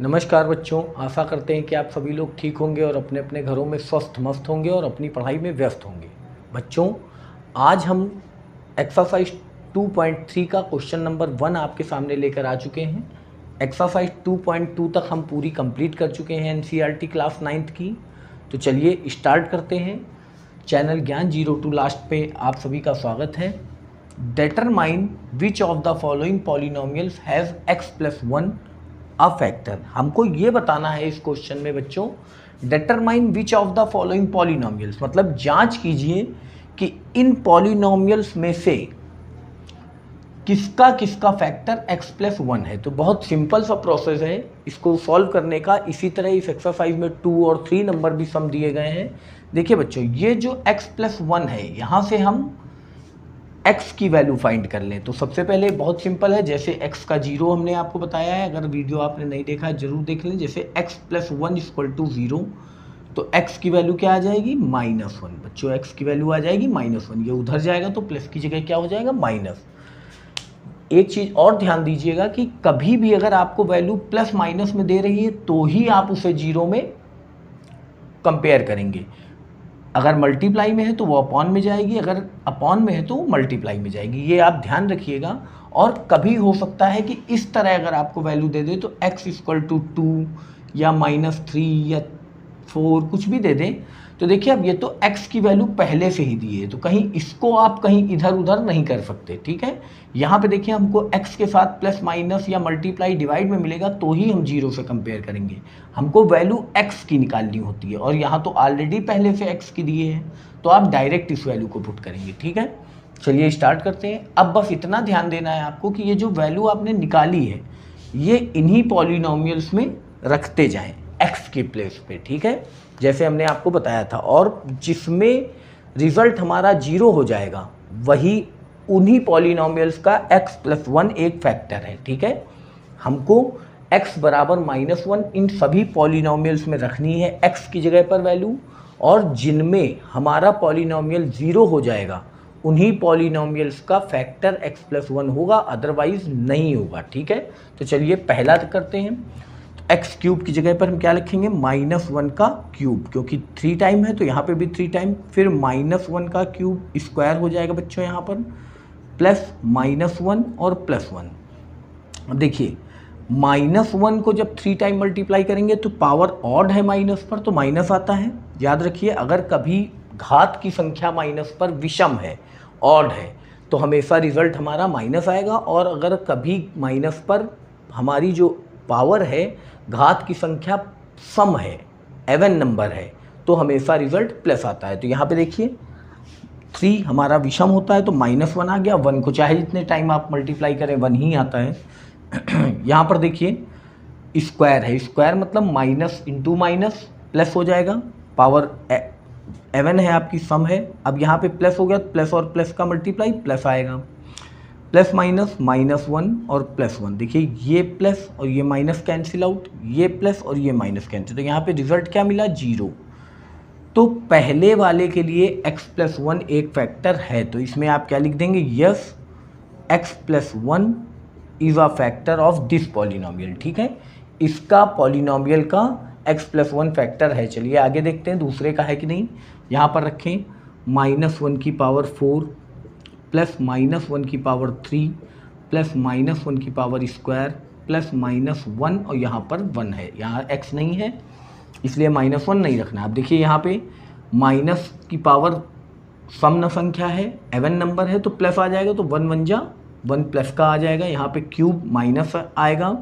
नमस्कार बच्चों, आशा करते हैं कि आप सभी लोग ठीक होंगे और अपने अपने घरों में स्वस्थ मस्त होंगे और अपनी पढ़ाई में व्यस्त होंगे। बच्चों, आज हम एक्सरसाइज 2.3 का क्वेश्चन नंबर 1 आपके सामने लेकर आ चुके हैं। एक्सरसाइज 2.2 तक हम पूरी कंप्लीट कर चुके हैं एनसीईआरटी क्लास 9th की। तो चलिए स्टार्ट करते हैं। चैनल ज्ञान 02 लास्ट पे आप सभी का स्वागत है। Determine which of the following polynomials has x+1 a factor. हमको ये बताना है इस क्वेश्चन में बच्चों, determine which of the following polynomials, मतलब जांच कीजिए कि इन पॉलिनोमियल्स में से किसका किसका फैक्टर x+1 है। तो बहुत सिंपल सा प्रोसेस है इसको सॉल्व करने का। इसी तरह इस एक्सरसाइज में 2 और 3 नंबर भी सम दिए गए हैं। देखिए बच्चों, ये जो x+1 है, यहाँ से हम x की वैल्यू फाइंड कर लें। तो सबसे पहले बहुत सिंपल है, जैसे x का 0 हमने आपको बताया है, अगर वीडियो आपने नहीं देखा है जरूर देख लें। जैसे x+1 = 0, तो x की वैल्यू क्या आ जाएगी? -1। बच्चों, x की वैल्यू आ जाएगी -1। ये उधर जाएगा तो प्लस की जगह क्या हो जाएगा? माइनस। एक चीज़ और ध्यान दीजिएगा कि कभी भी अगर आपको वैल्यू प्लस माइनस में दे रही है तो ही आप उसे 0 में कंपेयर करेंगे। अगर मल्टीप्लाई में है तो वो अपॉन में जाएगी, अगर अपॉन में है तो वो मल्टीप्लाई में जाएगी। ये आप ध्यान रखिएगा। और कभी हो सकता है कि इस तरह अगर आपको वैल्यू दे दे तो x = 2 या -3 या 4 कुछ भी दे दें, तो देखिए अब ये तो x की वैल्यू पहले से ही दी है, तो कहीं इसको आप कहीं इधर उधर नहीं कर सकते। ठीक है, यहाँ पे देखिए हमको x के साथ प्लस माइनस या मल्टीप्लाई डिवाइड में मिलेगा तो ही हम 0 से कंपेयर करेंगे। हमको वैल्यू x की निकालनी होती है और यहाँ तो ऑलरेडी पहले से x की दिए हैं, तो आप डायरेक्ट इस वैल्यू को पुट करेंगे। ठीक है, चलिए स्टार्ट करते हैं। अब बस इतना ध्यान देना है आपको कि ये जो वैल्यू आपने निकाली है ये इन्हीं पॉलिनोमियल्स में रखते जाएं x के प्लेस पे। ठीक है, जैसे हमने आपको बताया था, और जिसमें रिजल्ट हमारा 0 हो जाएगा वही उन्हीं पॉलिनोमियल्स का x+1 एक फैक्टर है। ठीक है, हमको x = -1 इन सभी पॉलिनोमियल्स में रखनी है x की जगह पर वैल्यू, और जिनमें हमारा पॉलिनोमियल 0 हो जाएगा उन्हीं पॉलिनोमियल्स का फैक्टर x+1 होगा, अदरवाइज नहीं होगा। ठीक है, तो चलिए पहला करते हैं। x³ की जगह पर हम क्या लिखेंगे? -1 का क्यूब, क्योंकि 3 टाइम है तो यहाँ पे भी 3 टाइम, फिर -1 का क्यूब स्क्वायर हो जाएगा बच्चों यहाँ पर, प्लस -1 और +1। अब देखिए -1 को जब 3 टाइम मल्टीप्लाई करेंगे तो पावर ऑड है माइनस पर, तो माइनस आता है। याद रखिए, अगर कभी घात की संख्या माइनस पर विषम है, ऑड है, तो हमेशा रिजल्ट हमारा माइनस आएगा, और अगर कभी माइनस पर हमारी जो पावर है, घात की संख्या सम है, एवन नंबर है, तो हमेशा रिजल्ट प्लस आता है। तो यहाँ पे देखिए 3 हमारा विषम होता है तो -1 आ गया। 1 को चाहे जितने टाइम आप मल्टीप्लाई करें 1 ही आता है। यहाँ पर देखिए स्क्वायर है, स्क्वायर मतलब माइनस इंटू माइनस प्लस हो जाएगा, पावर एवन है आपकी, सम है। अब यहाँ पे प्लस हो गया, प्लस और प्लस का मल्टीप्लाई प्लस आएगा, प्लस माइनस -1 और +1। देखिए ये प्लस और ये माइनस कैंसिल आउट, ये प्लस और ये माइनस कैंसिल, तो यहाँ पे रिजल्ट क्या मिला? 0। तो पहले वाले के लिए x+1 एक फैक्टर है, तो इसमें आप क्या लिख देंगे? Yes, x+1 is a factor of this polynomial. ठीक है, इसका पॉलिनोमियल का x+1 फैक्टर है। चलिए आगे देखते हैं दूसरे का है कि नहीं। यहाँ पर रखें -1 की पावर 4 प्लस -1 की पावर 3 प्लस -1 की पावर स्क्वायर प्लस -1, और यहाँ पर 1 है, यहाँ x नहीं है इसलिए -1 नहीं रखना। आप देखिए यहाँ पे माइनस की पावर सम संख्या है, एवन नंबर है, तो प्लस आ जाएगा, तो 1 1 जा 1 प्लस का आ जाएगा। यहाँ पे क्यूब माइनस आएगा,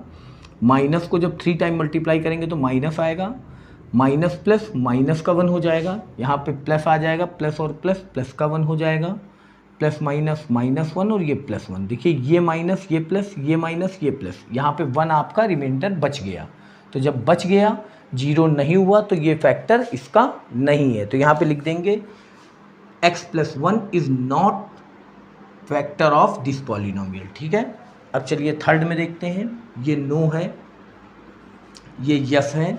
माइनस को जब 3 टाइम मल्टीप्लाई करेंगे तो माइनस आएगा, माइनस प्लस माइनस का 1 हो जाएगा, यहाँ पे प्लस आ जाएगा, प्लस और प्लस प्लस का 1 हो जाएगा, प्लस माइनस -1 और ये +1। देखिए ये माइनस, ये प्लस, ये माइनस, ये प्लस, यहाँ पे 1 आपका रिमाइंडर बच गया। तो जब बच गया, 0 नहीं हुआ, तो ये फैक्टर इसका नहीं है। तो यहाँ पे लिख देंगे x+1 is not factor of this polynomial. ठीक है, अब चलिए थर्ड में देखते हैं। ये नो है, ये यस है।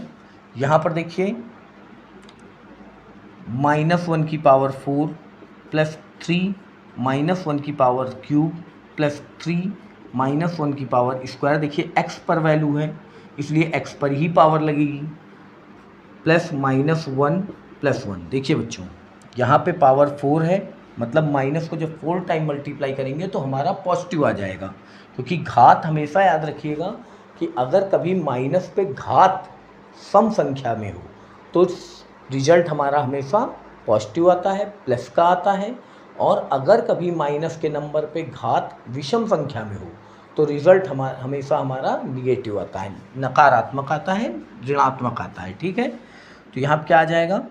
यहाँ पर देखिए -1 की पावर 4 प्लस 3 -1 की पावर क्यूब प्लस 3 -1 की पावर स्क्वायर। देखिए x पर वैल्यू है, इसलिए x पर ही पावर लगेगी। Plus minus one plus one, देखिए बच्चों यहाँ पे पावर 4 है, मतलब माइनस को जब 4 टाइम मल्टीप्लाई करेंगे तो हमारा पॉजिटिव आ जाएगा, क्योंकि घात हमेशा याद रखिएगा कि अगर कभी माइनस पे घात सम संख्या में हो तो रिजल्ट हमारा हमेशा पॉजिटिव आता है, प्लस का आता है, और अगर कभी माइनस के नंबर पे घात विषम संख्या में हो तो रिजल्ट हमेशा हमारा निगेटिव आता है, नकारात्मक आता है, ऋणात्मक आता है। ठीक है, तो यहाँ पे क्या आ जाएगा,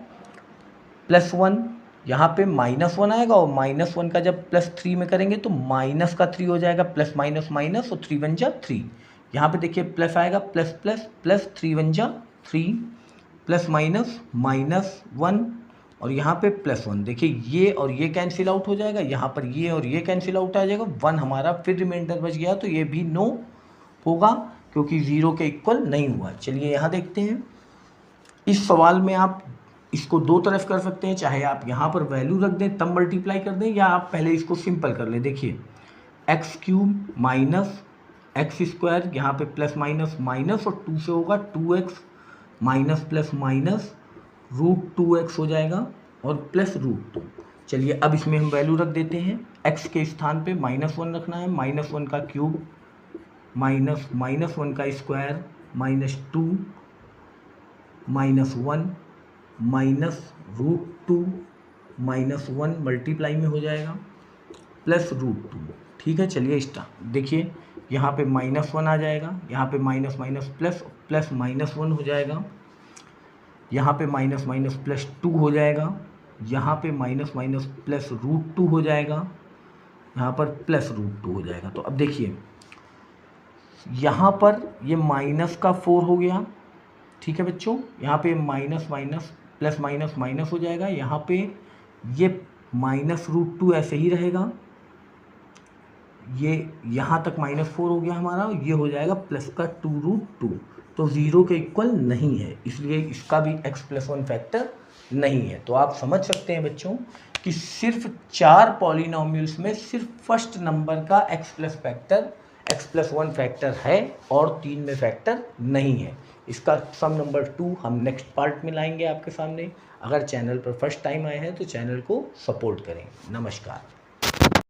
प्लस वन, यहाँ पे माइनस वन आएगा, और माइनस वन का जब प्लस 3 में करेंगे तो माइनस का 3 हो जाएगा, प्लस माइनस माइनस, और 3 वन जा 3। यहाँ पे देखिए प्लस आएगा, प्लस प्लस प्लस 3 वन जा 3, प्लस माइनस माइनस 1, और यहाँ पे प्लस 1। देखिए ये और ये कैंसिल आउट हो जाएगा, यहाँ पर ये और ये कैंसिल आउट आ जाएगा, 1 हमारा फिर रिमाइंडर बच गया, तो ये भी नो होगा क्योंकि 0 के इक्वल नहीं हुआ। चलिए यहाँ देखते हैं, इस सवाल में आप इसको दो तरफ कर सकते हैं, चाहे आप यहाँ पर वैल्यू रख दें तब मल्टीप्लाई कर दें, या आप पहले इसको सिंपल कर लें। देखिए x cube minus x square, यहाँ पे प्लस माइनस माइनस और 2 से होगा 2x minus plus minus √2x हो जाएगा, और प्लस √2। चलिए अब इसमें हम वैल्यू रख देते हैं, x के स्थान पे -1 रखना है, -1 का क्यूब माइनस -1 का स्क्वायर माइनस 2 -1 माइनस √2 -1 मल्टीप्लाई में हो जाएगा प्लस √2। ठीक है, चलिए देखिए यहाँ पे -1 आ जाएगा, यहाँ पे माइनस माइनस प्लस, प्लस -1 हो जाएगा, यहाँ पे माइनस माइनस प्लस 2 हो जाएगा, यहाँ पे माइनस माइनस प्लस √2 हो जाएगा, यहाँ पर प्लस √2 हो जाएगा। तो अब देखिए यहाँ पर ये माइनस का 4 हो गया। ठीक है बच्चों, यहाँ पे minus minus plus minus minus हो जाएगा, यहाँ पे ये माइनस √2 ऐसे ही रहेगा, ये यहाँ तक -4 हो गया हमारा, ये हो जाएगा प्लस का 2√2, तो 0 के इक्वल नहीं है, इसलिए इसका भी x+1 फैक्टर नहीं है। तो आप समझ सकते हैं बच्चों कि सिर्फ 4 पॉलिनोमियल्स में सिर्फ फर्स्ट नंबर का x+1 फैक्टर है और 3 में फैक्टर नहीं है। इसका सम नंबर 2 हम नेक्स्ट पार्ट में लाएंगे आपके सामने। अगर चैनल पर फर्स्ट टाइम आए हैं तो चैनल को सपोर्ट करें। नमस्कार।